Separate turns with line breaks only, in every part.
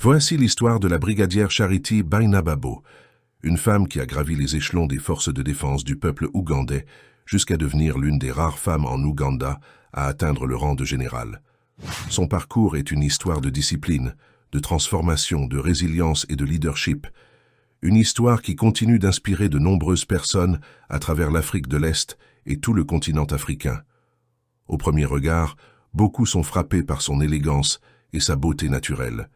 Voici l'histoire de la brigadière Charity Bainababo, une femme qui a gravi les échelons des forces de défense du peuple ougandais jusqu'à devenir l'une des rares femmes en Ouganda à atteindre le rang de général. Son parcours est une histoire de discipline, de transformation, de résilience et de leadership. Une histoire qui continue d'inspirer de nombreuses personnes à travers l'Afrique de l'Est et tout le continent africain. Au premier regard, beaucoup sont frappés par son élégance et sa beauté naturelle.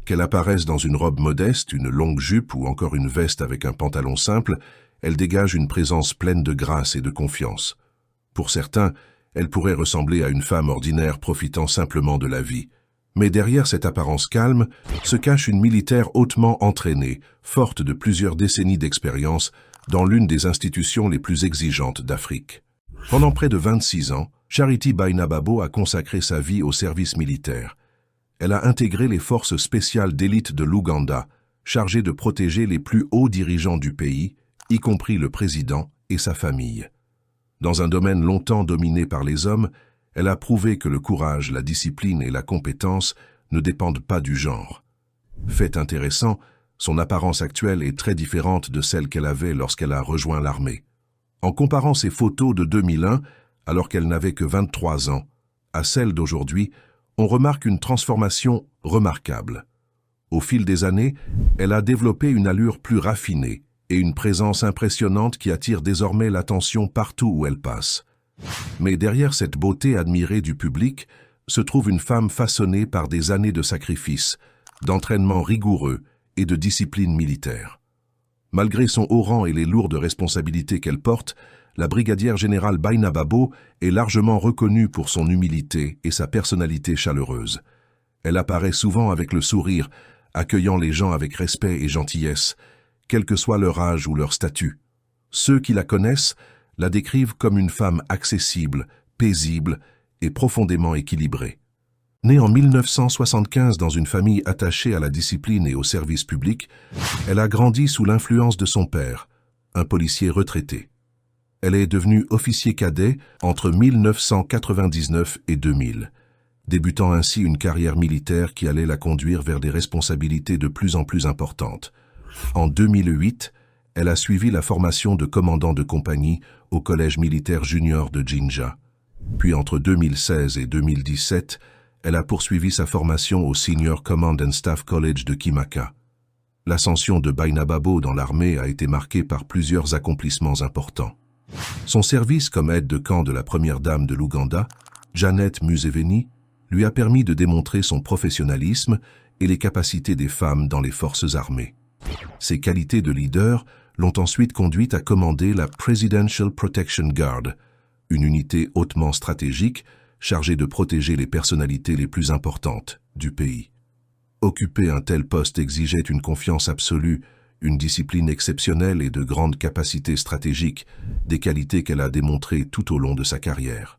Qu'elle apparaisse dans une robe modeste, une longue jupe ou encore une veste avec un pantalon simple, elle dégage une présence pleine de grâce et de confiance. Pour certains, elle pourrait ressembler à une femme ordinaire profitant simplement de la vie. Mais derrière cette apparence calme, se cache une militaire hautement entraînée, forte de plusieurs décennies d'expérience dans l'une des institutions les plus exigeantes d'Afrique. Pendant près de 26 ans, Charity Bainababo a consacré sa vie au service militaire. Elle a intégré les forces spéciales d'élite de l'Ouganda, chargées de protéger les plus hauts dirigeants du pays, y compris le président et sa famille. Dans un domaine longtemps dominé par les hommes, elle a prouvé que le courage, la discipline et la compétence ne dépendent pas du genre. Fait intéressant, son apparence actuelle est très différente de celle qu'elle avait lorsqu'elle a rejoint l'armée. En comparant ses photos de 2001, alors qu'elle n'avait que 23 ans, à celles d'aujourd'hui, on remarque une transformation remarquable. Au fil des années, elle a développé une allure plus raffinée et une présence impressionnante qui attire désormais l'attention partout où elle passe. Mais derrière cette beauté admirée du public se trouve une femme façonnée par des années de sacrifice, d'entraînement rigoureux et de discipline militaire. Malgré son haut rang et les lourdes responsabilités qu'elle porte, la brigadière générale Bainababo est largement reconnue pour son humilité et sa personnalité chaleureuse. Elle apparaît souvent avec le sourire, accueillant les gens avec respect et gentillesse, quel que soit leur âge ou leur statut. Ceux qui la connaissent la décrivent comme une femme accessible, paisible et profondément équilibrée. Née en 1975 dans une famille attachée à la discipline et au service public, elle a grandi sous l'influence de son père, un policier retraité. Elle est devenue officier cadet entre 1999 et 2000, débutant ainsi une carrière militaire qui allait la conduire vers des responsabilités de plus en plus importantes. En 2008, elle a suivi la formation de commandant de compagnie au Collège militaire junior de Jinja. Puis entre 2016 et 2017, elle a poursuivi sa formation au Senior Command and Staff College de Kimaka. L'ascension de Bainababo dans l'armée a été marquée par plusieurs accomplissements importants. Son service comme aide de camp de la première dame de l'Ouganda, Janet Museveni, lui a permis de démontrer son professionnalisme et les capacités des femmes dans les forces armées. Ses qualités de leader l'ont ensuite conduite à commander la Presidential Protection Guard, une unité hautement stratégique chargée de protéger les personnalités les plus importantes du pays. Occuper un tel poste exigeait une confiance absolue, une discipline exceptionnelle et de grandes capacités stratégiques, des qualités qu'elle a démontrées tout au long de sa carrière.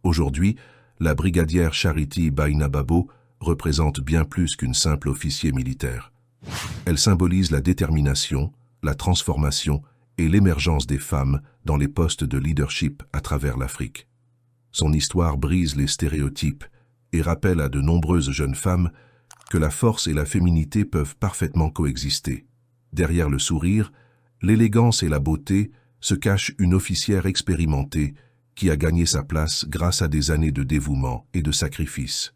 Aujourd'hui, la brigadière Charity Bainababo représente bien plus qu'une simple officier militaire. Elle symbolise la détermination, la transformation et l'émergence des femmes dans les postes de leadership à travers l'Afrique. Son histoire brise les stéréotypes et rappelle à de nombreuses jeunes femmes que la force et la féminité peuvent parfaitement coexister. Derrière le sourire, l'élégance et la beauté se cache une officière expérimentée qui a gagné sa place grâce à des années de dévouement et de sacrifice.